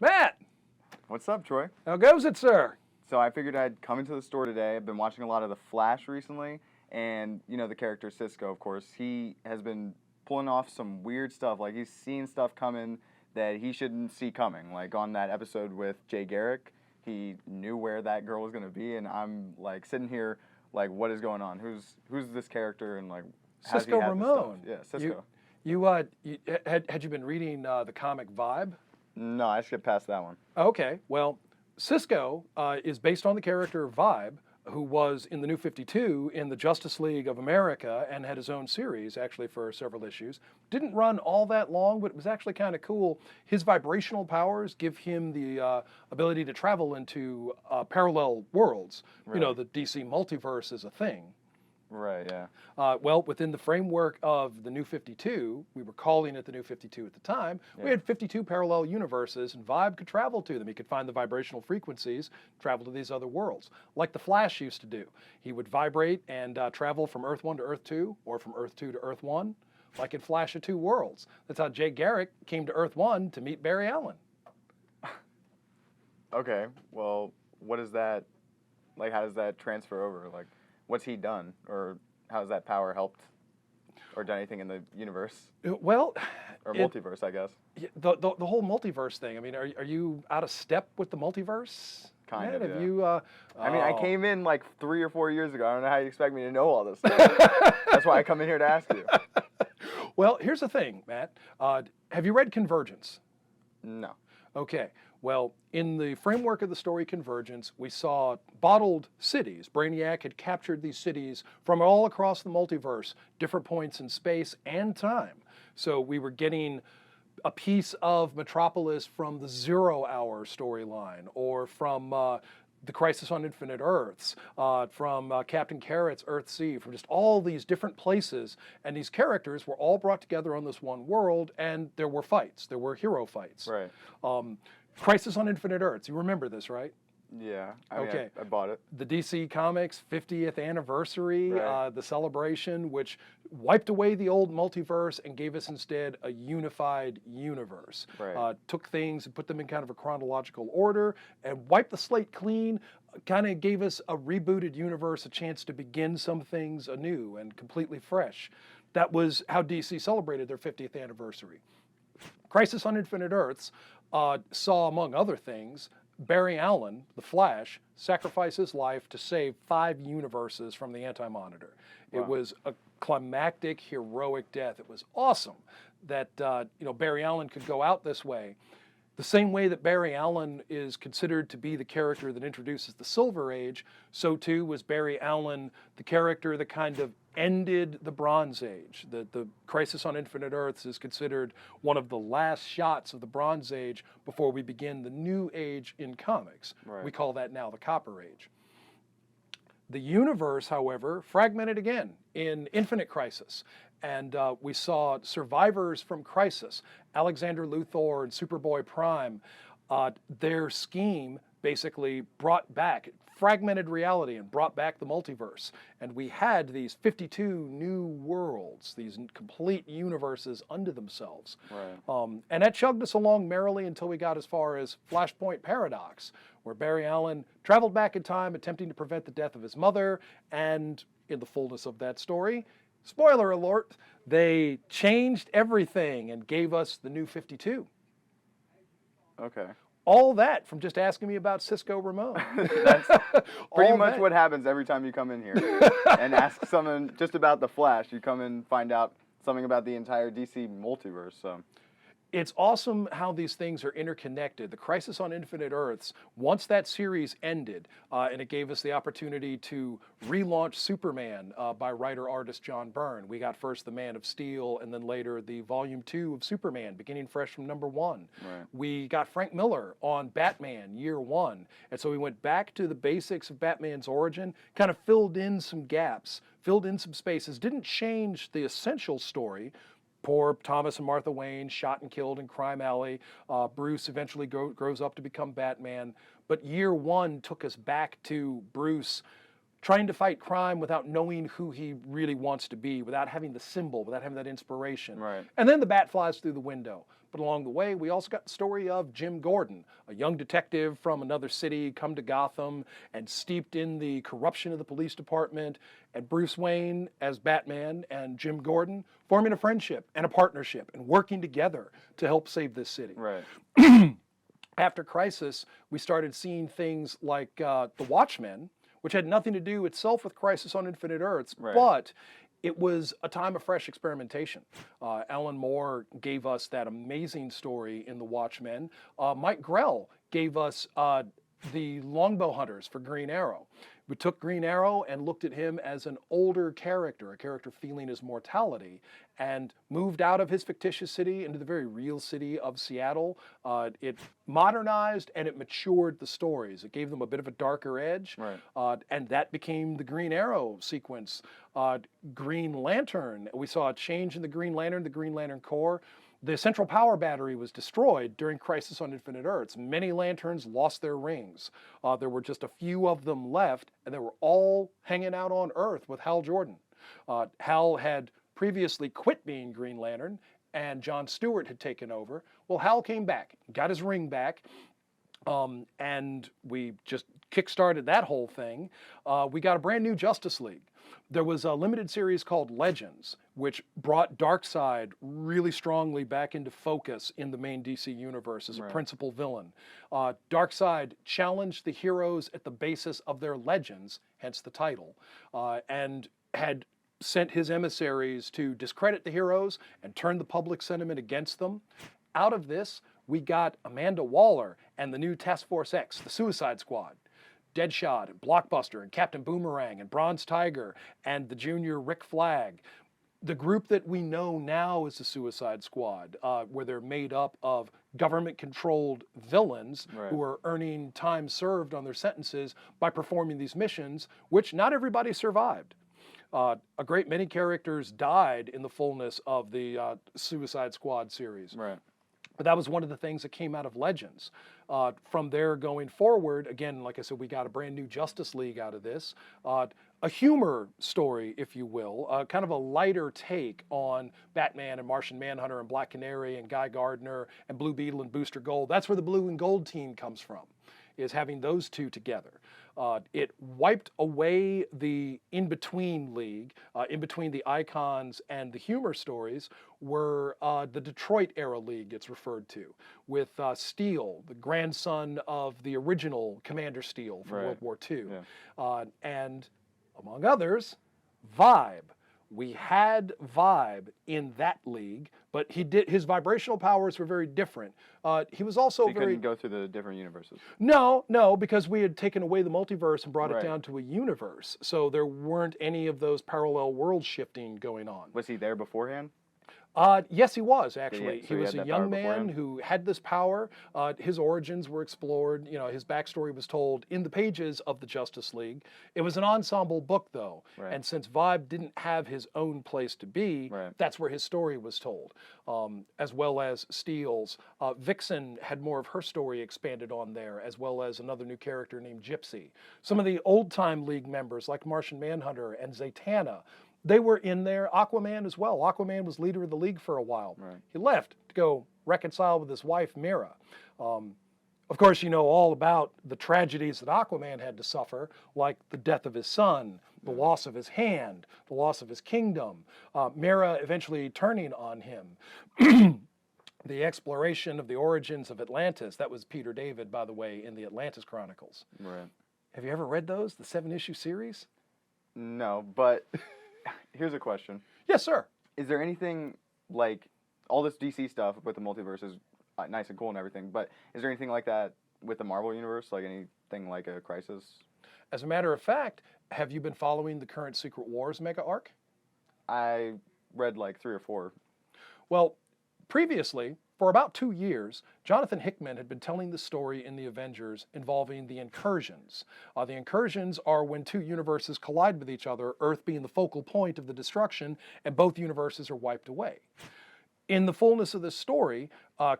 Matt, What's up, Troy? how goes it, sir? So I figured I'd come into the store today. I've been watching a lot of The Flash recently, and the character Cisco, of course, he has been pulling off some weird stuff. Like he's seen stuff coming that he shouldn't see coming. Like on that episode with Jay Garrick, he knew where that girl was gonna be, and I'm like sitting here like, what is going on? Who's this character, and like has he Cisco had this stuff? Ramon. Yeah, Cisco. Had you been reading the comic Vibe? No, I skipped past that one. Okay, well, Cisco is based on the character Vibe, who was in the New 52 in the Justice League of America and had his own series actually for several issues. Didn't run all that long, but it was actually kind of cool. His vibrational powers give him the ability to travel into parallel worlds. Right. You know, the DC multiverse is a thing. Right. Yeah. Well, within the framework of the New 52, we were calling it the New 52 at the time, we had 52 parallel universes, and Vibe could travel to them. He could find the vibrational frequencies, travel to these other worlds, like the Flash used to do. He would vibrate and travel from Earth 1 to Earth 2, or from Earth 2 to Earth 1, like in Flash of Two Worlds. That's how Jay Garrick came to Earth 1 to meet Barry Allen. Okay. Well, what is that? Like, how does that transfer over? Like, what's he done, or how has that power helped, or done anything in the universe Well, or multiverse? I guess. the whole multiverse thing. I mean, are you out of step with the multiverse? Kind of. Have Yeah. you? I mean, I oh. came in like 3 or 4 years ago. I don't know how you expect me to know all this stuff. That's why I come in here to ask you. Well, here's the thing, Matt. Have you read Convergence? No. Okay. Well, in the framework of the story Convergence, we saw bottled cities. Brainiac had captured these cities from all across the multiverse, different points in space and time. So we were getting a piece of Metropolis from the Zero Hour storyline, or from the Crisis on Infinite Earths, from Captain Carrot's Earthsea, from just all these different places. And these characters were all brought together on this one world, and there were fights. There were hero fights. Right. Crisis on Infinite Earths. You remember this, right? Yeah. I mean, Okay. I bought it. The DC Comics 50th anniversary, Right. the celebration, which wiped away the old multiverse and gave us instead a unified universe. Right. Took things and put them in kind of a chronological order and wiped the slate clean, kind of gave us a rebooted universe, a chance to begin some things anew and completely fresh. That was how DC celebrated their 50th anniversary. Crisis on Infinite Earths saw, among other things, Barry Allen, the Flash, sacrifice his life to save 5 universes from the Anti-Monitor. Wow. It was a climactic, heroic death. It was awesome that Barry Allen could go out this way. The same way that Barry Allen is considered to be the character that introduces the Silver Age, so too was Barry Allen the character that kind of ended the Bronze Age. The Crisis on Infinite Earths is considered one of the last shots of the Bronze Age before we begin the New Age in comics. Right. We call that now the Copper Age. The universe, however, fragmented again in Infinite Crisis. And we saw survivors from Crisis, Alexander Luthor and Superboy Prime. Their scheme basically brought back, fragmented reality and brought back the multiverse. And we had these 52 new worlds, these complete universes unto themselves. Right. And that chugged us along merrily until we got as far as Flashpoint Paradox, where Barry Allen traveled back in time attempting to prevent the death of his mother, and in the fullness of that story, spoiler alert, they changed everything and gave us the New 52. Okay. All that from just asking me about Cisco Ramon. That's pretty All much that. what happens every time you come in here and ask someone just about the Flash. You come and find out something about the entire DC multiverse. So. It's awesome how these things are interconnected. The Crisis on Infinite Earths, once that series ended, and it gave us the opportunity to relaunch Superman by writer-artist John Byrne. We got first the Man of Steel, and then later the Volume 2 of Superman, beginning fresh from number 1. Right. We got Frank Miller on Batman, year 1. And so we went back to the basics of Batman's origin, kind of filled in some gaps, filled in some spaces, didn't change the essential story. Poor Thomas and Martha Wayne shot and killed in Crime Alley. Bruce eventually grows up to become Batman. But year 1 took us back to Bruce trying to fight crime without knowing who he really wants to be, without having the symbol, without having that inspiration. Right. And then the bat flies through the window. But along the way, we also got the story of Jim Gordon, a young detective from another city come to Gotham and steeped in the corruption of the police department, and Bruce Wayne as Batman and Jim Gordon forming a friendship and a partnership and working together to help save this city. Right. After Crisis, we started seeing things like The Watchmen, which had nothing to do itself with Crisis on Infinite Earths, Right. but it was a time of fresh experimentation. Alan Moore gave us that amazing story in The Watchmen. Mike Grell gave us the Longbow Hunters for Green Arrow. We took Green Arrow and looked at him as an older character, a character feeling his mortality, and moved out of his fictitious city into the very real city of Seattle. It modernized and it matured the stories. It gave them a bit of a darker edge, Right. and that became the Green Arrow sequence. Green Lantern, we saw a change in the Green Lantern Corps. The central power battery was destroyed during Crisis on Infinite Earths. Many lanterns lost their rings. There were just a few of them left, and they were all hanging out on Earth with Hal Jordan. Hal had previously quit being Green Lantern, and John Stewart had taken over. Well, Hal came back, got his ring back, and we just kickstarted that whole thing. We got a brand new Justice League. There was a limited series called Legends, which brought Darkseid really strongly back into focus in the main DC universe as a Right. principal villain. Darkseid challenged the heroes at the basis of their legends, hence the title, and had sent his emissaries to discredit the heroes and turn the public sentiment against them. Out of this, we got Amanda Waller and the new Task Force X, the Suicide Squad. Deadshot and Blockbuster and Captain Boomerang and Bronze Tiger and the junior Rick Flag. The group that we know now as the Suicide Squad, where they're made up of government-controlled villains Right. who are earning time served on their sentences by performing these missions, which not everybody survived. A great many characters died in the fullness of the Suicide Squad series. Right. But that was one of the things that came out of Legends. From there going forward, again, like I said, we got a brand new Justice League out of this. A humor story, if you will, kind of a lighter take on Batman and Martian Manhunter and Black Canary and Guy Gardner and Blue Beetle and Booster Gold. That's where the Blue and Gold team comes from, is having those two together. It wiped away the in-between league. In between the icons and the humor stories were the Detroit era league, it's referred to, with Steel, the grandson of the original Commander Steel from Right. World War II. Yeah. And among others, Vibe. We had Vibe in that league, but his vibrational powers were very different. He was also So you very... couldn't go through the different universes. No, because we had taken away the multiverse and brought it Right. down to a universe. So there weren't any of those parallel world shifting going on. Was he there beforehand? Yes, he was actually. so He he was had a that young power before man him? who had this power. His origins were explored. You know, his backstory was told in the pages of the Justice League. It was an ensemble book, though, Right. and since Vibe didn't have his own place to be, Right. that's where his story was told, as well as Steele's. Vixen had more of her story expanded on there, as well as another new character named Gypsy. Some of the old-time League members, like Martian Manhunter and Zatanna, they were in there. Aquaman as well. Aquaman was leader of the League for a while. Right. He left to go reconcile with his wife, Mira. Of course, you know all about the tragedies that Aquaman had to suffer, like the death of his son, the loss of his hand, the loss of his kingdom, Mira eventually turning on him. The exploration of the origins of Atlantis. That was Peter David, by the way, in the Atlantis Chronicles. Right. Have you ever read those, the 7-issue series? No, but here's a question. Yes, sir. Is there anything like all this DC stuff with the multiverse is nice and cool and everything, but is there anything like that with the Marvel universe, like anything like a Crisis? As a matter of fact, have you been following the current Secret Wars mega arc? I read like 3 or 4. Well, previously, for about 2 years, Jonathan Hickman had been telling the story in the Avengers involving the incursions. The incursions are when two universes collide with each other, Earth being the focal point of the destruction, and both universes are wiped away. In the fullness of this story,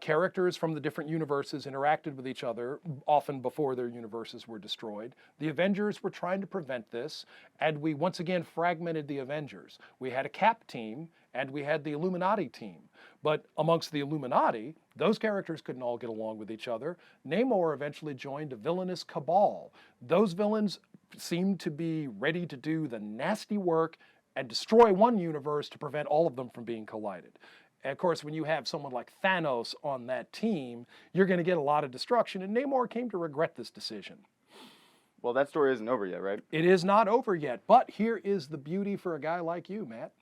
characters from the different universes interacted with each other, often before their universes were destroyed. The Avengers were trying to prevent this, and we once again fragmented the Avengers. We had a Cap team, and we had the Illuminati team. But amongst the Illuminati, those characters couldn't all get along with each other. Namor eventually joined a villainous cabal. Those villains seemed to be ready to do the nasty work and destroy one universe to prevent all of them from being collided. And of course, when you have someone like Thanos on that team, you're going to get a lot of destruction, and Namor came to regret this decision. Well, that story isn't over yet, right? It is not over yet, but here is the beauty for a guy like you, Matt,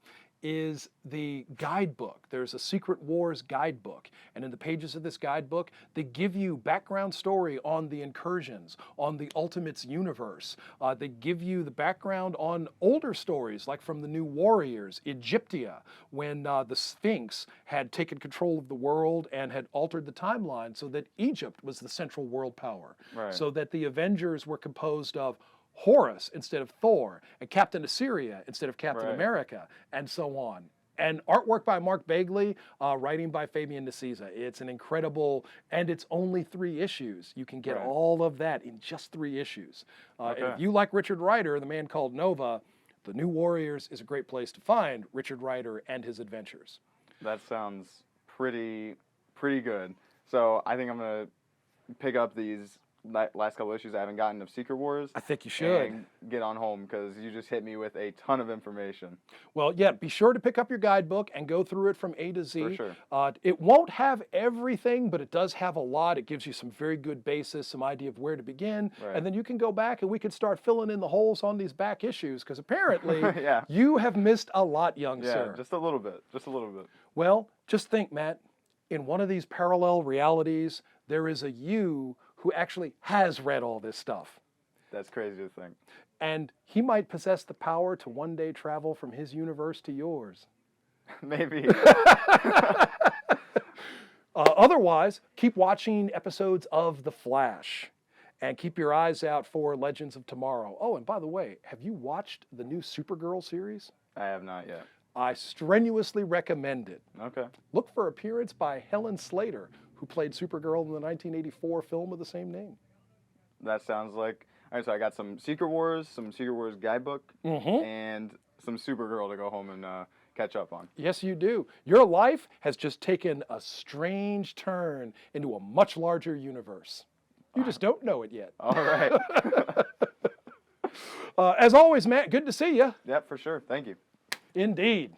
is the guidebook. There's a Secret Wars guidebook, and in the pages of this guidebook, they give you background story on the incursions, on the Ultimates universe. They give you the background on older stories, like from the New Warriors, Egyptia, when the Sphinx had taken control of the world and had altered the timeline so that Egypt was the central world power. Right. So that the Avengers were composed of Horus instead of Thor, and Captain Assyria instead of Captain Right. America, and so on. And artwork by Mark Bagley, writing by Fabian Nicieza. It's an incredible, and it's only 3 issues. You can get Right. all of that in just 3 issues. And Okay. if you like Richard Rider, The Man Called Nova, The New Warriors is a great place to find Richard Rider and his adventures. That sounds pretty good. So I think I'm gonna pick up these last couple issues I haven't gotten of Secret Wars. I think you should. And get on home because you just hit me with a ton of information. Well, yeah, be sure to pick up your guidebook and go through it from A to Z. For sure. It won't have everything, but it does have a lot. It gives you some very good basis, some idea of where to begin. Right. And then you can go back and we can start filling in the holes on these back issues, because apparently Yeah. you have missed a lot, young Yeah, sir. just a little bit. Just a little bit. Well, just think, Matt, in one of these parallel realities, there is a you who actually has read all this stuff. That's crazy to think. And he might possess the power to one day travel from his universe to yours. Maybe. Otherwise, keep watching episodes of The Flash and keep your eyes out for Legends of Tomorrow. Oh, and by the way, have you watched the new Supergirl series? I have not yet. I strenuously recommend it. Okay. Look for appearance by Helen Slater, who played Supergirl in the 1984 film of the same name. That sounds like. All right, so I got some Secret Wars guidebook, and some Supergirl to go home and catch up on. Yes, you do. Your life has just taken a strange turn into a much larger universe. You just don't know it yet. All right. As always, Matt, good to see you. Yep, for sure. Thank you. Indeed.